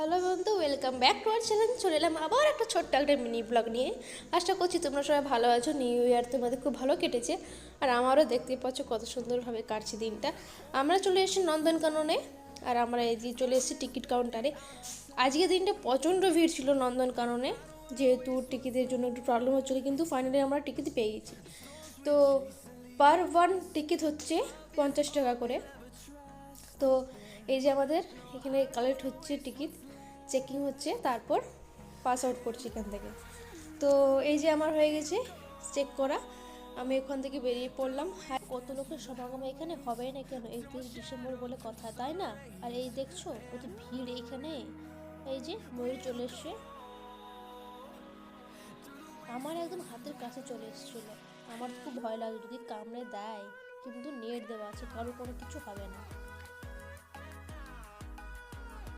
Hello বন্ধু, welcome back to our channel. চলে এলাম আবার একটা ছোট্ট একটা মিনি ব্লগ নিয়ে। আশা করছি তোমরা সবাই ভালো আছো। নিউ ইয়ার তোমাদের খুব ভালো কেটেছে, আর আমারও দেখতে পাচ্ছ কত সুন্দরভাবে কাটছে দিনটা। আমরা চলে এসেছি নন্দনকাননে, আর আমরা এই যে চলে এসেছি টিকিট কাউন্টারে। আজকে দিনটা প্রচণ্ড ভিড় ছিল নন্দনকাননে, যেহেতু টিকিটের জন্য একটু প্রবলেম হচ্ছিলো, কিন্তু ফাইনালি আমরা টিকিট পেয়ে গেছি। তো পার ওয়ান টিকিট হচ্ছে 50 টাকা করে। তো এই যে আমাদের এখানে কালেক্ট হচ্ছে টিকিট, চেকিং হচ্ছে, তারপর পাস আউট করছি এখান থেকে। তো এই যে আমার হয়ে গেছে চেক করা, আমি ওখান থেকে বেরিয়ে পড়লাম। হ্যাঁ, কত লোকের সমাগম এখানে হবে না কেন, 31 ডিসেম্বর বলে কথা, তাই না? আর এই দেখছো কত ভিড় এইখানে। এই যে ময়ূর চলে এসছে, আমার একদম হাতের কাছে চলে এসেছিলো। আমার তো খুব ভয় লাগে যদি কামড়ে দেয়, কিন্তু নেট দেওয়া আছে, কারো কোনো কিছু হবে না।